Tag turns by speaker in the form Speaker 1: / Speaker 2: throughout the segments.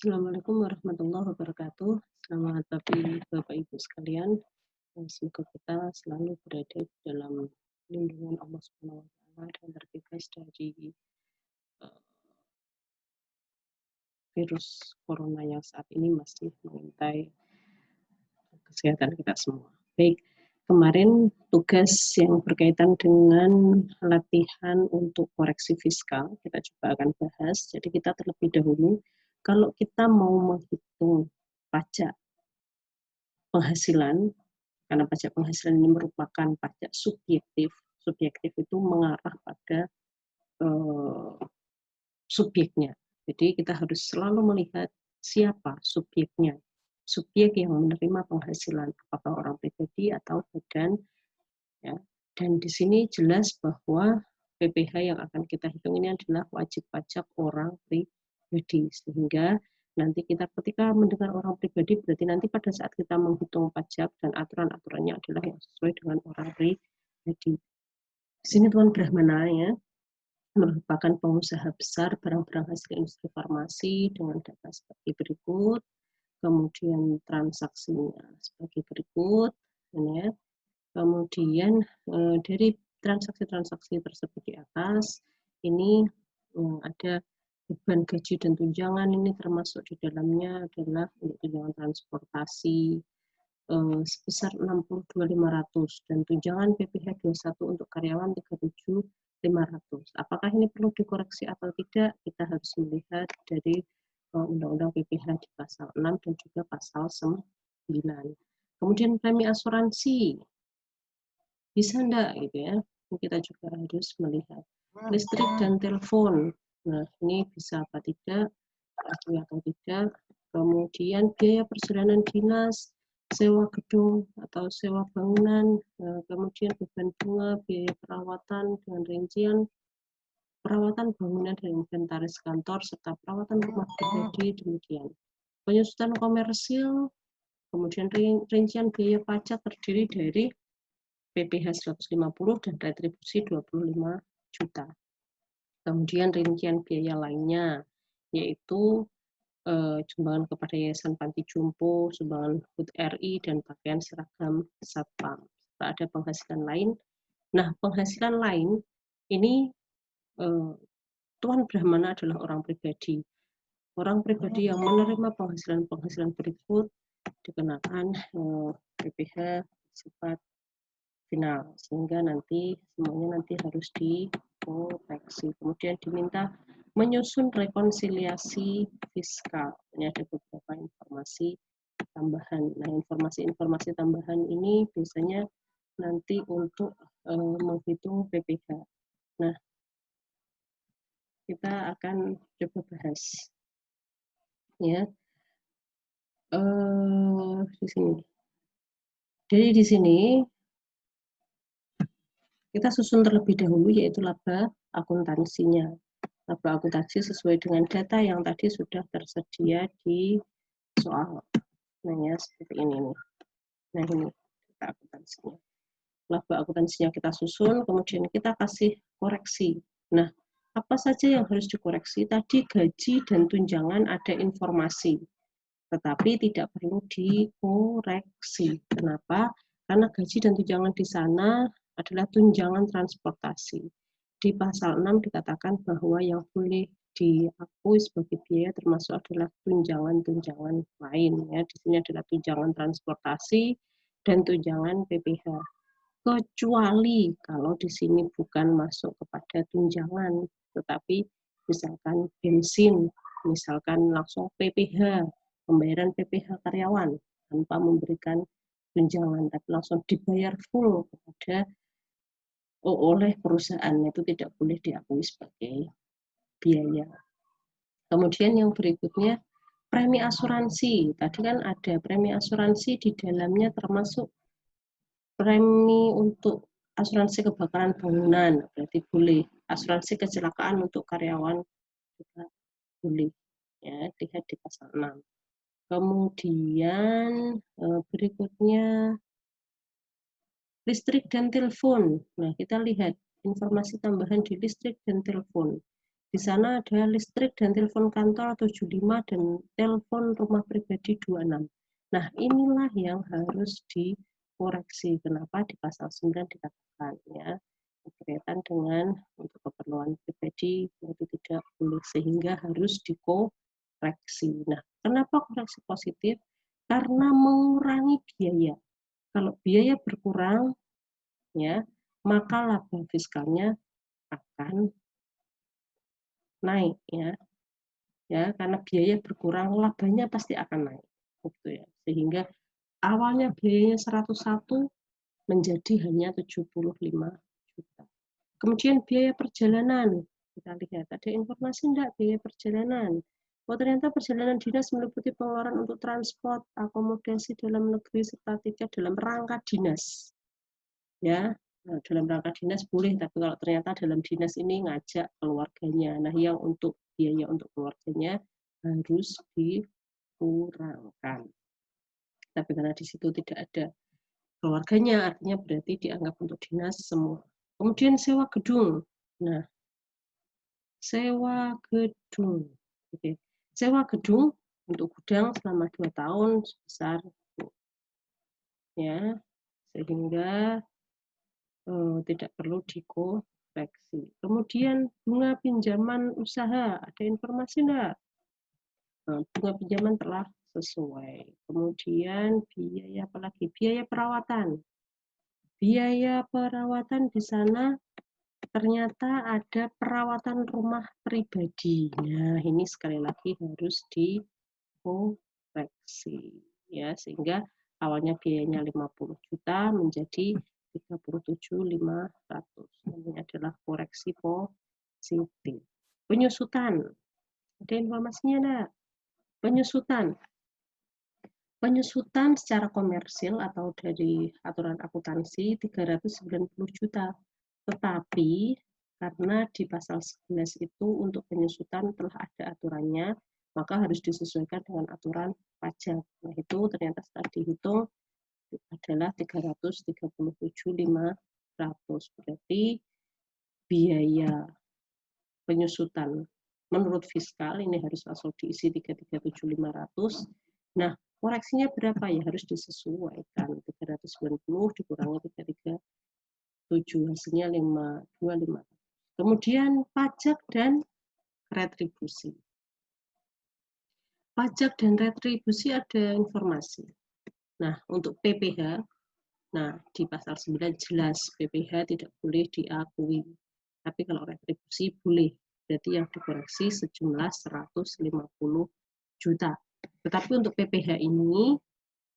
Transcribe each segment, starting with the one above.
Speaker 1: Assalamualaikum warahmatullahi wabarakatuh. Selamat pagi Bapak Ibu sekalian. Semoga kita selalu berada dalam lindungan Allah Subhanahu wa taala dan terbebas dari eh, virus corona yang saat ini masih mengintai kesehatan kita semua. Baik, kemarin tugas yang berkaitan dengan latihan untuk koreksi fiskal kita coba akan bahas. Jadi kita terlebih dahulu kalau kita mau menghitung pajak penghasilan, karena pajak penghasilan ini merupakan pajak subjektif. Subjektif itu mengarah pada eh, subjeknya. Jadi kita harus selalu melihat siapa subjeknya. Subjek yang menerima penghasilan, apakah orang pribadi atau badan. Ya. Dan di sini jelas bahwa PPh yang akan kita hitung ini adalah wajib pajak orang pribadi. Sehingga nanti kita ketika mendengar orang pribadi, berarti nanti pada saat kita menghitung pajak dan aturan-aturannya adalah yang sesuai dengan orang pribadi. Di sini Tuan Brahmana ya, merupakan pengusaha besar barang-barang hasil industri farmasi dengan data seperti berikut, kemudian transaksinya sebagai berikut, ya. Kemudian dari transaksi-transaksi tersebut di atas, ini ada beban gaji dan tunjangan, ini termasuk di dalamnya adalah untuk tunjangan transportasi sebesar 62.500 dan tunjangan PPh 21 untuk karyawan 37.500. Apakah ini perlu dikoreksi atau tidak? Kita harus melihat dari Undang-Undang PPh di pasal 6 dan juga pasal 9. Kemudian premi asuransi bisa enggak gitu ya, kita juga harus melihat listrik dan telepon. Nah, ini bisa apa tidak, akui atau tidak. Kemudian biaya perjalanan dinas, sewa gedung atau sewa bangunan, kemudian beban bunga, biaya perawatan dengan rincian perawatan bangunan dan inventaris kantor serta perawatan rumah pribadi demikian. Penyusutan komersil, kemudian rincian biaya pajak terdiri dari PPh 150 dan retribusi 25 juta. Kemudian rincian biaya lainnya, yaitu sumbangan kepada Yayasan Panti Jompo, sumbangan HUT RI, dan pakaian seragam Satpam. Ada penghasilan lain. Nah, penghasilan lain ini Tuan Brahmana adalah orang pribadi. Orang pribadi yang menerima penghasilan-penghasilan berikut dikenakan PPh sifat final, sehingga nanti semuanya nanti harus dikoreksi. Kemudian diminta menyusun rekonsiliasi fiskal. Ini ada beberapa informasi tambahan. Nah, informasi-informasi tambahan ini biasanya nanti untuk menghitung PPh. Nah, kita akan coba bahas ya di sini. Jadi di sini kita susun terlebih dahulu yaitu laba akuntansinya. Laba akuntansi sesuai dengan data yang tadi sudah tersedia di soal. Nah ya seperti ini nih. Nah ini data akuntansinya. Laba akuntansinya kita susun, kemudian kita kasih koreksi. Nah, apa saja yang harus dikoreksi? Tadi gaji dan tunjangan ada informasi, tetapi tidak perlu dikoreksi. Kenapa? Karena gaji dan tunjangan di sana adalah tunjangan transportasi. Di pasal 6 dikatakan bahwa yang boleh diakui sebagai biaya termasuk adalah tunjangan-tunjangan lain. Ya. Di sini adalah tunjangan transportasi dan tunjangan PPh. Kecuali kalau di sini bukan masuk kepada tunjangan, tetapi misalkan bensin, misalkan langsung PPh, pembayaran PPh karyawan tanpa memberikan tunjangan, tapi langsung dibayar full kepada oleh perusahaan, itu tidak boleh diakui sebagai biaya. Kemudian yang berikutnya premi asuransi. Tadi kan ada premi asuransi, di dalamnya termasuk premi untuk asuransi kebakaran bangunan, berarti boleh. Asuransi kecelakaan untuk karyawan juga boleh. Ya, lihat di pasal 6. Kemudian berikutnya listrik dan telepon. Nah, kita lihat informasi tambahan di listrik dan telepon. Di sana ada listrik dan telepon kantor 75 dan telepon rumah pribadi 26. Nah, inilah yang harus dikoreksi. Kenapa di pasal 9 dikatakan ya, berkaitan dengan untuk keperluan pribadi itu tidak boleh, sehingga harus dikoreksi. Nah, kenapa koreksi positif? Karena mengurangi biaya. Kalau biaya berkurang, ya, maka laba fiskalnya akan naik ya karena biaya berkurang, labanya pasti akan naik gitu ya, sehingga awalnya biayanya 101 menjadi hanya 75 juta. Kemudian biaya perjalanan, kita lihat ada informasi enggak biaya perjalanan. Oh, ternyata perjalanan dinas meliputi pengeluaran untuk transport, akomodasi dalam negeri serta tiket dalam rangka dinas ya. Nah, dalam rangka dinas boleh, tapi kalau ternyata dalam dinas ini ngajak keluarganya, nah yang untuk biaya untuk keluarganya harus dikurangkan. Tapi karena di situ tidak ada keluarganya, artinya berarti dianggap untuk dinas semua. Kemudian sewa gedung. Nah, sewa gedung. Oke. Sewa gedung untuk gudang selama 2 tahun sebesar ya, sehingga tidak perlu dikoreksi. Kemudian bunga pinjaman usaha, ada informasi enggak? Bunga pinjaman telah sesuai. Kemudian biaya apalagi? Biaya perawatan. Biaya perawatan di sana ternyata ada perawatan rumah pribadi. Nah, ini sekali lagi harus dikoreksi ya, sehingga awalnya biayanya 50 juta menjadi 37.500. Ini adalah koreksi positif. Penyusutan. Ada informasinya enggak? Penyusutan. Penyusutan secara komersil atau dari aturan akuntansi 390 juta. Tetapi karena di pasal 11 itu untuk penyusutan telah ada aturannya, maka harus disesuaikan dengan aturan pajak. Nah, itu ternyata setelah dihitung adalah 337.500. Berarti biaya penyusutan menurut fiskal ini harus langsung diisi 337.500. Nah, koreksinya berapa ya? Harus disesuaikan. 390 dikurangi 337, hasilnya 525. Kemudian pajak dan retribusi. Pajak dan retribusi ada informasi. Nah, untuk PPh, nah di pasal 9 jelas PPh tidak boleh diakui. Tapi kalau retribusi boleh. Berarti yang dikoreksi sejumlah 150 juta. Tetapi untuk PPh ini,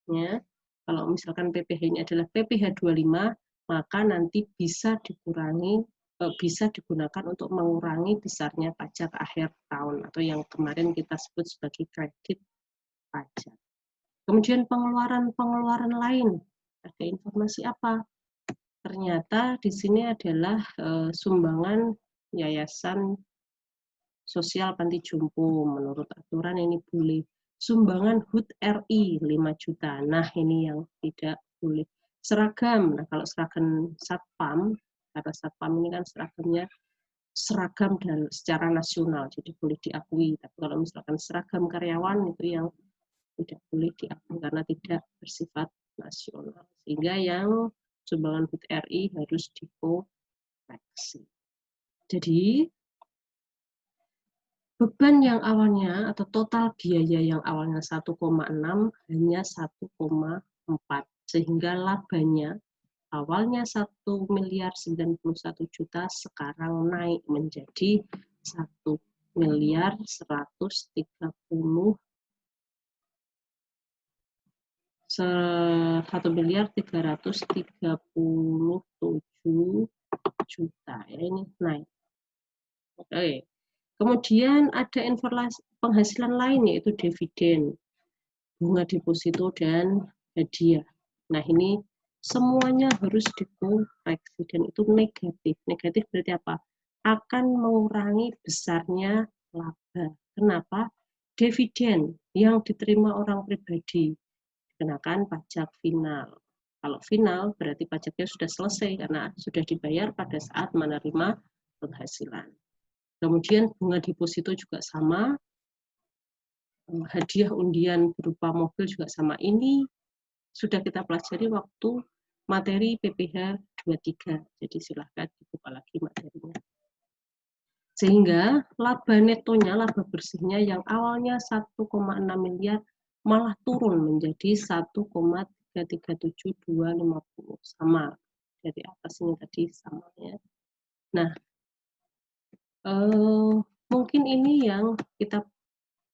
Speaker 1: ya, kalau misalkan PPh ini adalah PPh 25, maka nanti bisa digunakan untuk mengurangi besarnya pajak akhir tahun atau yang kemarin kita sebut sebagai kredit pajak. Kemudian pengeluaran lain, ada informasi apa? Ternyata di sini adalah sumbangan yayasan sosial panti jompo. Menurut aturan ini boleh. Sumbangan HUT RI 5 juta. Nah, ini yang tidak boleh. Seragam. Nah, kalau seragam Satpam, karena Satpam ini kan seragamnya seragam dan secara nasional, jadi boleh diakui. Tapi kalau misalkan seragam karyawan itu yang tidak boleh diakui karena tidak bersifat nasional. Sehingga yang sumbangan HUT RI harus dikoreksi. Jadi beban yang awalnya atau total biaya yang awalnya 1,6 hanya 1,4, sehingga labanya awalnya 1.091 juta sekarang naik menjadi 1.137 juta ya, ini naik. Oke. Kemudian ada informasi penghasilan lain yaitu dividen, bunga deposito dan hadiah. Nah, ini semuanya harus dikoreksi dan itu negatif. Negatif berarti apa? Akan mengurangi besarnya laba. Kenapa? Dividen yang diterima orang pribadi dikenakan pajak final. Kalau final berarti pajaknya sudah selesai karena sudah dibayar pada saat menerima penghasilan. Kemudian bunga deposito juga sama, hadiah undian berupa mobil juga sama. Ini sudah kita pelajari waktu materi PPh 23. Jadi silahkan dibuka lagi materinya. Sehingga laba netonya, laba bersihnya yang awalnya 1,6 miliar malah turun menjadi 1,337250, sama dari atasnya tadi sama ya. Nah, mungkin ini yang kita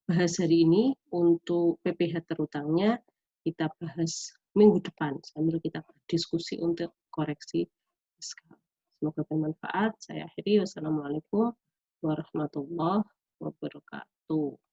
Speaker 1: bahas hari ini. Untuk PPh terutangnya kita bahas minggu depan sambil kita diskusi untuk koreksi fiskal. Semoga bermanfaat. Saya akhiri. Wassalamualaikum warahmatullahi wabarakatuh.